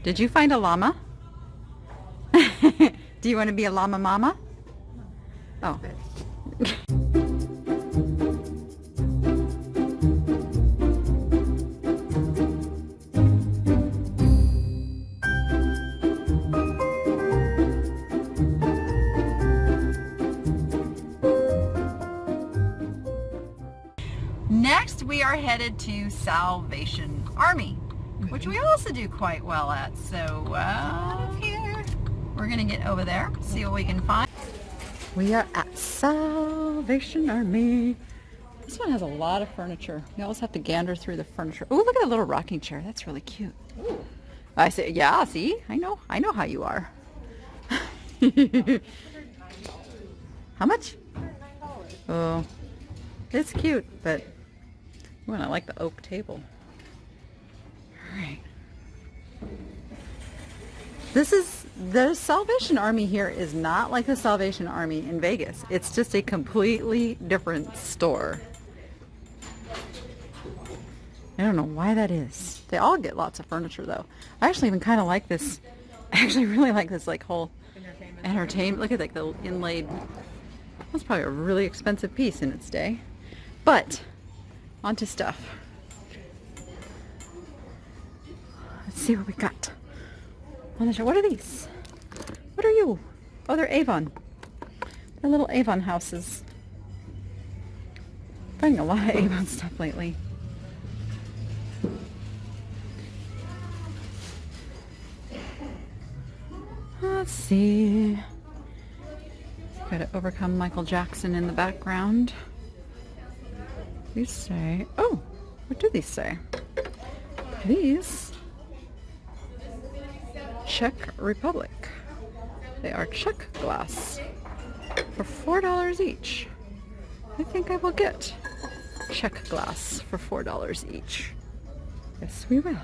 Did you find a llama? Do you want to be a llama mama? Oh. Next, we are headed to Salvation Army, which we also do quite well at. So here, we're gonna get over there, see what we can find. We are at Salvation Army. This one has a lot of furniture. We always have to gander through the furniture. Oh, look at that little rocking chair. That's really cute. Ooh. I say, yeah, see? I know how you are. How much? Oh, it's cute, but ooh, and I like the oak table. All right. The Salvation Army here is not like the Salvation Army in Vegas. It's just a completely different store. I don't know why that is. They all get lots of furniture though. I actually even kind of like this. I actually really like this like whole entertainment. Look at like the inlaid. That's probably a really expensive piece in its day. But onto stuff. Let's see what we got on the show. What are these? What are you? Oh, they're Avon. They're little Avon houses. I'm finding a lot of Avon stuff lately. Let's see. Got to overcome Michael Jackson in the background. These say, oh, what do these say? These, Czech Republic. They are Czech glass for $4 each. I think I will get Czech glass for $4 each. Yes, we will.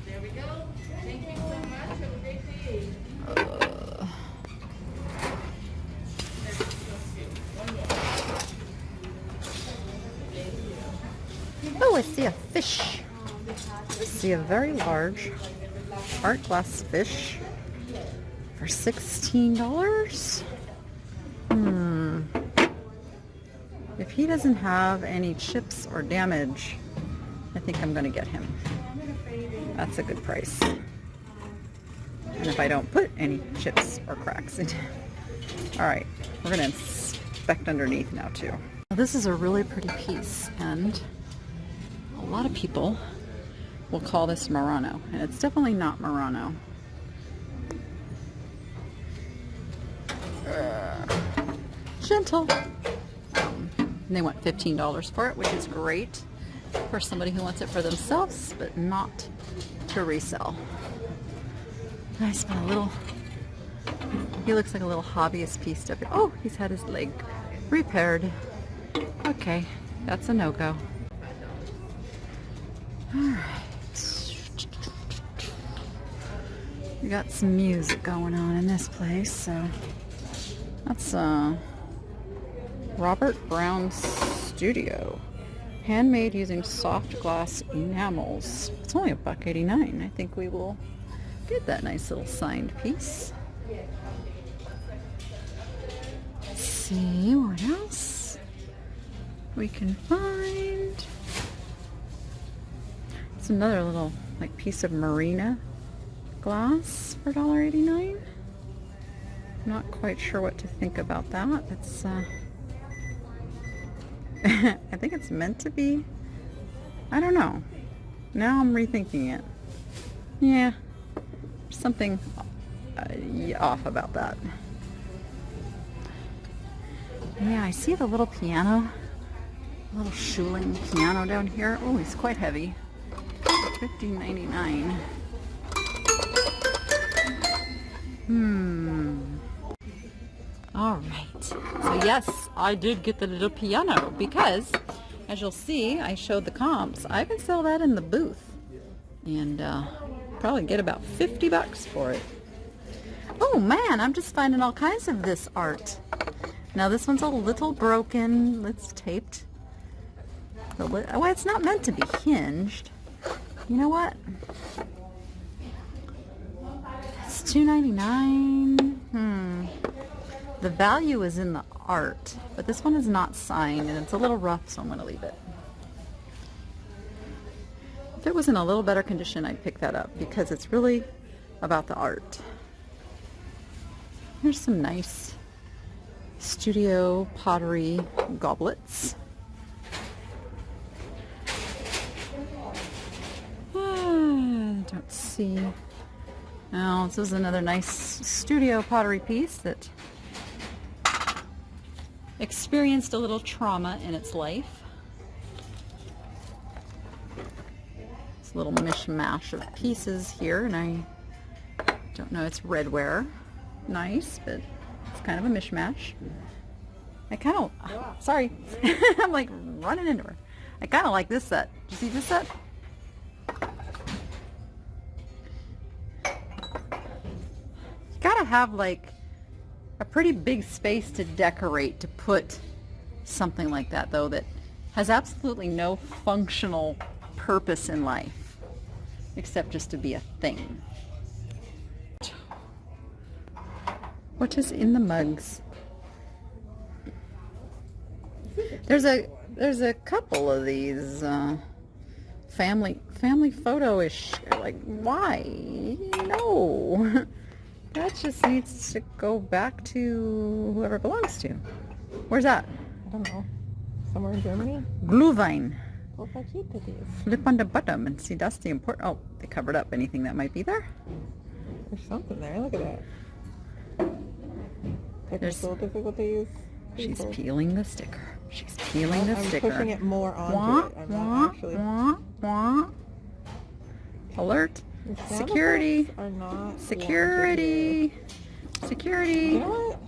There we go. Thank you so much. Have a great day. Oh, I see a fish. I see a very large art glass fish for $16. If he doesn't have any chips or damage, I think I'm going to get him. That's a good price. And if I don't put any chips or cracks in it. All right, we're going to inspect underneath now too. This is a really pretty piece, and a lot of people will call this Murano, and it's definitely not Murano. Gentle. And they want $15 for it, which is great for somebody who wants it for themselves, but not to resell. Nice, but a little, he looks like a little hobbyist piece stuff. Oh, he's had his leg repaired. Okay, that's a no-go. Alright. We got some music going on in this place, so that's Robert Brown's studio. Handmade using soft glass enamels. It's only $1.89. I think we will get that nice little signed piece. Let's see what else we can find. It's another little like piece of marina glass for $1.89. Not quite sure what to think about that. It's I think it's meant to be. I don't know. Now I'm rethinking it. Yeah, something off about that. Yeah, I see the little piano, little Schuling piano down here. Oh, it's quite heavy. $15.99. All right. So yes, I did get the little piano because, as you'll see, I showed the comps. I can sell that in the booth and probably get about $50 for it. Oh man, I'm just finding all kinds of this art. Now this one's a little broken. It's taped. Well, it's not meant to be hinged. You know what? $2.99. The value is in the art, but this one is not signed and it's a little rough, so I'm going to leave it. If it was in a little better condition, I'd pick that up because it's really about the art. Here's some nice studio pottery goblets. Don't see. Now, this is another nice studio pottery piece that experienced a little trauma in its life. It's a little mishmash of pieces here, and I don't know, it's redware. Nice, but it's kind of a mishmash. I kind of, sorry, I'm like running into her. I kind of like this set. Did you see this set? You gotta have like a pretty big space to decorate to put something like that, though, that has absolutely no functional purpose in life except just to be a thing. What is in the mugs? There's a couple of these family photo-ish. Like, why? No. That just needs to go back to whoever it belongs to. Where's that? I don't know. Somewhere in Germany? Glühwein. Oh, how cute that is. Flip on the bottom and see, that's the important. Oh, they covered up anything that might be there. There's something there. Look at that. There's, so difficult to use. she's peeling the sticker. She's peeling the sticker. I'm pushing it more onto it. I'm not actually. Alert. The sound Security. effects are not Security. Security. You know what?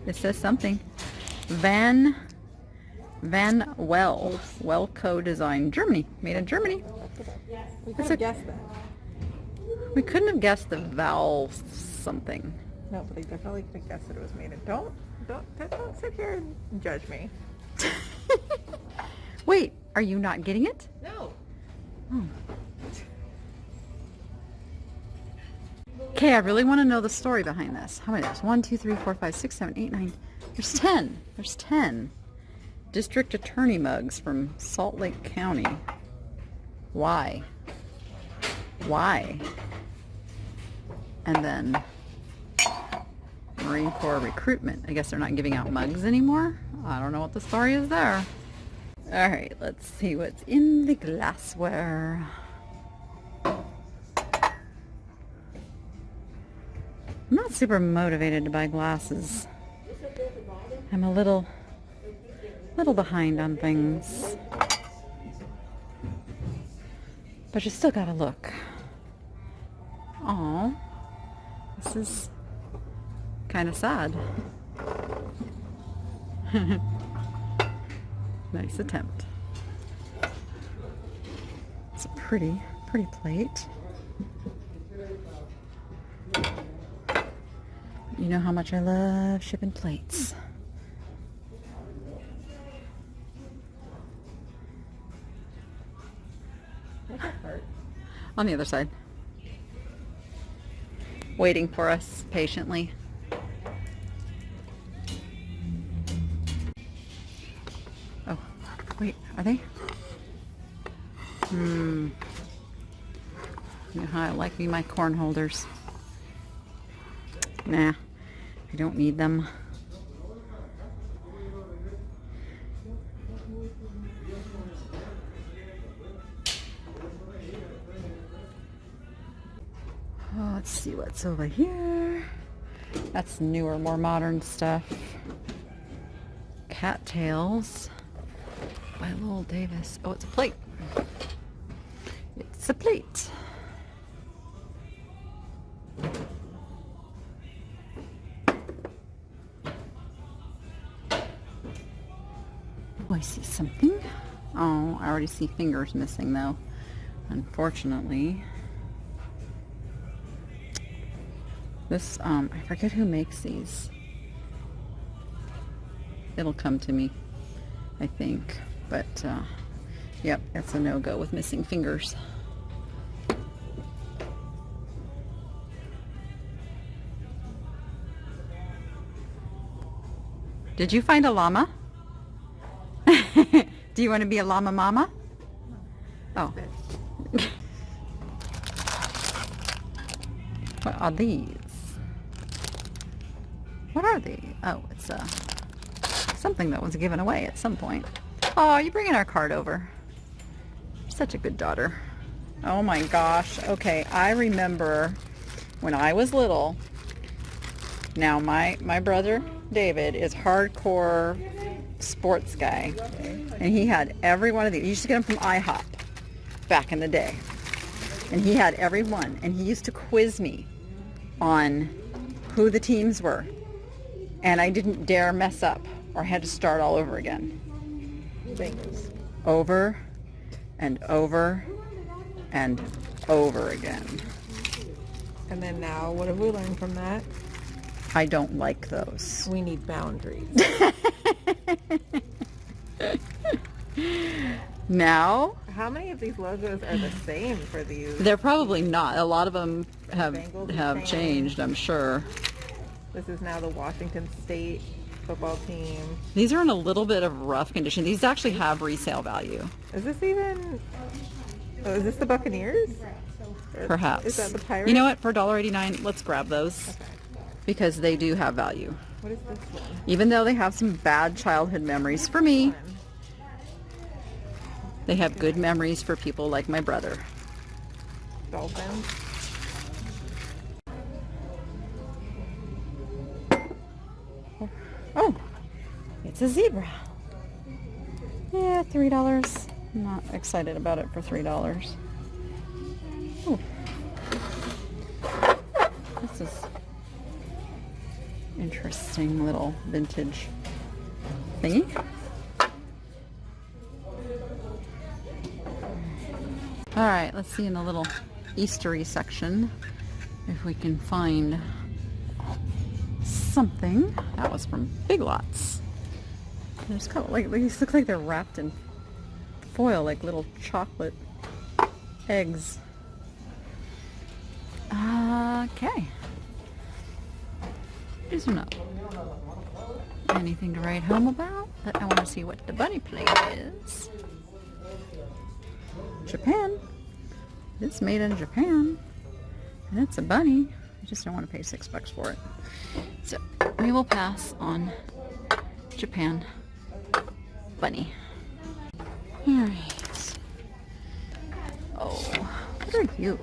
It says something. Van Well. Wellco Design. Germany. Made in Germany. We That's could have guessed that. We couldn't have guessed the vowel something. No, but I definitely could have guessed that it was made in. Don't sit here and judge me. Wait, are you not getting it? No. Oh. Okay, I really want to know the story behind this. How many? There's 1, 2, 3, 4, 5, 6, 7, 8, 9. There's 10. There's 10 district attorney mugs from Salt Lake County. Why? Why? And then Marine Corps recruitment. I guess they're not giving out mugs anymore. I don't know what the story is there. All right, let's see what's in the glassware. I'm not super motivated to buy glasses. I'm a little behind on things. But you still gotta look. Aw, this is kind of sad. Nice attempt. It's a pretty plate. You know how much I love shipping plates. On the other side. Waiting for us patiently. Oh, wait, are they? You know how I like me my corn holders. Nah, I don't need them. Oh, let's see what's over here. That's newer, more modern stuff. Cattails by Lowell Davis. Oh, it's a plate. It's a plate. Oh, I see something. Oh, I already see fingers missing though, unfortunately. This, I forget who makes these. It'll come to me, I think. But, yep, that's a no-go with missing fingers. Did you find a llama? Do you want to be a llama mama? Oh. What are these? What are they? Oh, it's something that was given away at some point. Oh, you bringing our card over. You're such a good daughter. Oh my gosh. Okay, I remember when I was little. Now my brother David is hardcore sports guy, and he had every one of these. He used to get them from IHOP back in the day, and he had every one, and he used to quiz me on who the teams were, and I didn't dare mess up or had to start all over again. Bengals. Over and over and over again. And then now, what have we learned from that? I don't like those. We need boundaries. Now, How many of these logos are the same for these? they're probably not. A lot of them Bengals the have same. changed, I'm sure. This is now the Washington State football team. These are in a little bit of rough condition. These actually have resale value, Is this even... Oh, is this the Buccaneers? Or perhaps. Is that the Pirates? You know what? For $1.89, let's grab those Okay. because they do have value. What is this one? Even though they have some bad childhood memories for me, they have good memories for people like my brother. Dolphins. Oh, it's a zebra. Yeah, $3. I'm not excited about it for $3. Ooh. This is interesting little vintage thingy. All right, let's see in the little Eastery section if we can find something. That was from Big Lots. There's kind of like these look like they're wrapped in foil, like little chocolate eggs. Okay. Is there not anything to write home about? But I want to see what the bunny plate is. Japan. It's made in Japan. And it's a bunny. I just don't want to pay $6 for it. So we will pass on Japan bunny. Alright. Oh, what are you?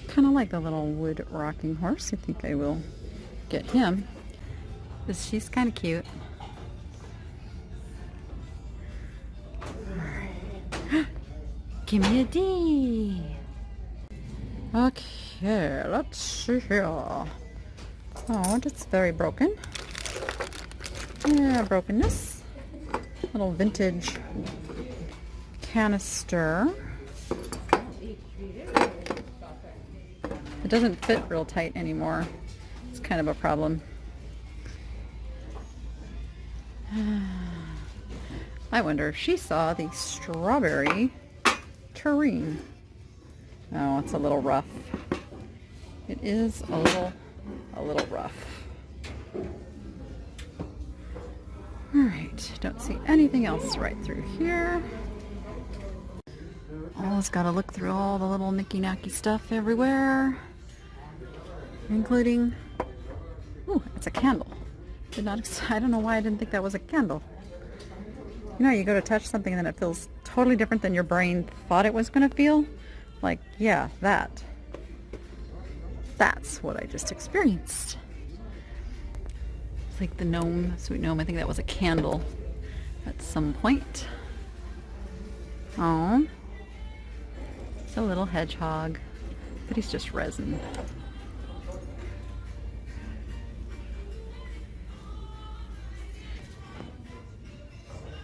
Kind of like the little wood rocking horse. I think I will get him. Because she's kind of cute. Give me a D. Okay, let's see here. Oh, that's very broken. Yeah, brokenness. Little vintage canister. It doesn't fit real tight anymore. It's kind of a problem. I wonder if she saw the strawberry tureen. Oh, it's a little rough. It is a little rough. All right, don't see anything else right through here. Always got to look through all the little knicky-knacky stuff everywhere, including, ooh, it's a candle. I don't know why I didn't think that was a candle. You know, you go to touch something and then it feels totally different than your brain thought it was going to feel. Like, yeah, that's what I just experienced. It's like the gnome, sweet gnome. I think that was a candle at some point. Oh, it's a little hedgehog, but he's just resin.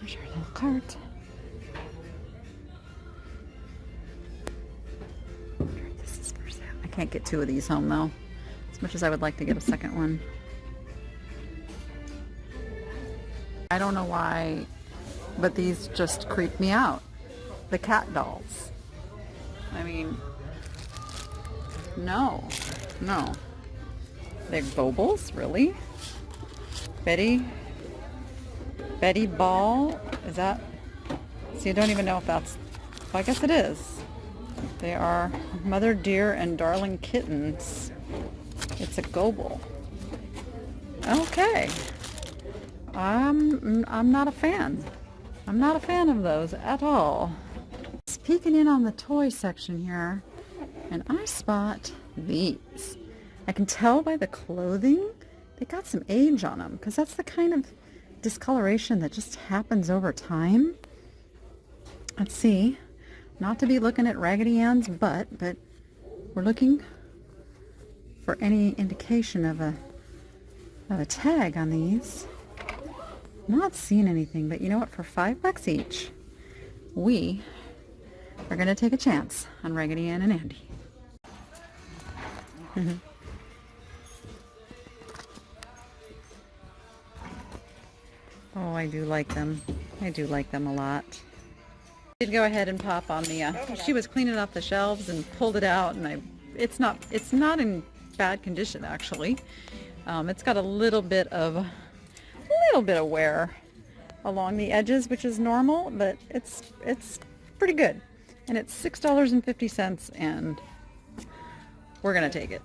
There's our little cart. This is for sale. I can't get two of these home though, as much as I would like to get a second one. I don't know why, but these just creep me out. The cat dolls. I mean, no. They're Gobles, really? Betty Ball, is that? See, I don't even know if that's, well, I guess it is. They are Mother Dear and Darling Kittens. It's a Goble. Okay. I'm not a fan. I'm not a fan of those at all. Just peeking in on the toy section here, and I spot these. I can tell by the clothing, they got some age on them, because that's the kind of discoloration that just happens over time. Let's see. Not to be looking at Raggedy Ann's butt, but we're looking for any indication of a tag on these. Not seeing anything, but you know what? For $5 each, we are going to take a chance on Raggedy Ann and Andy. Oh, I do like them. I do like them a lot. I did go ahead and pop on the, she was cleaning up the shelves and pulled it out, and it's not in bad condition, actually. It's got a little bit of wear along the edges, which is normal, but it's pretty good. And it's $6.50, and we're gonna take it.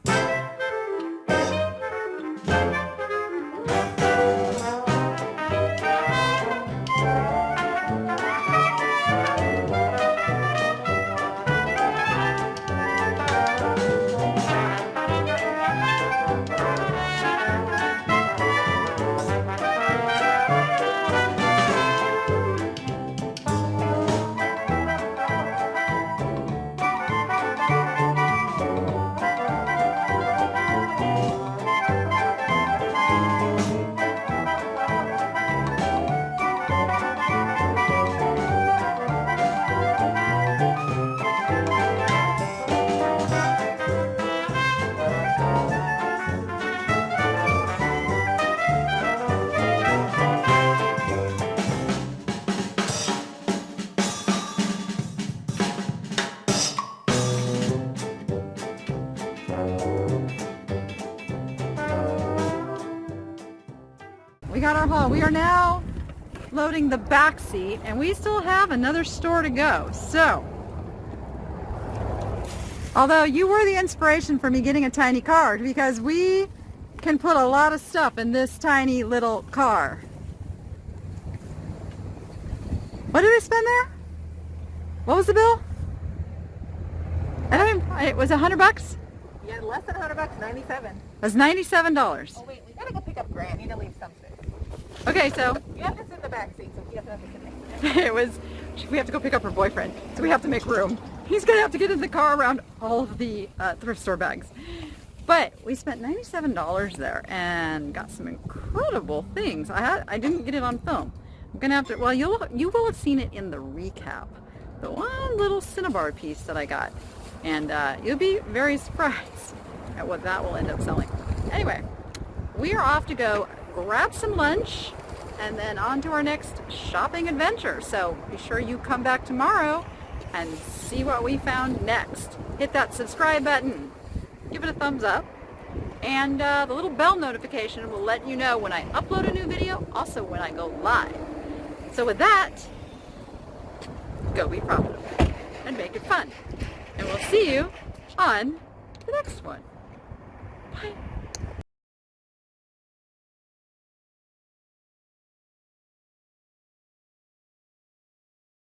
We got our haul. We are now loading the back seat, and we still have another store to go. So, although you were the inspiration for me getting a tiny car, because we can put a lot of stuff in this tiny little car. What did I spend there? What was the bill? I don't even, it was $100? Yeah, less than $100, 97. It was $97. Oh wait, we gotta go pick up Grant. Need to leave something. Okay, so You have to sit in the back seat, so he doesn't have to sit next to me. it was, we have to go pick up her boyfriend, so we have to make room. He's gonna have to get in the car around all of the thrift store bags. But we spent $97 there and got some incredible things. I didn't get it on film. I'm gonna have to, well, you will have seen it in the recap. The one little Cinnabar piece that I got. And you'll be very surprised at what that will end up selling. Anyway, we are off to go grab some lunch and then on to our next shopping adventure. So be sure you come back tomorrow and see what we found next. Hit that subscribe button, give it a thumbs up, and the little bell notification will let you know when I upload a new video, also when I go live. So with that, go be profitable and make it fun. And we'll see you on the next one. Bye.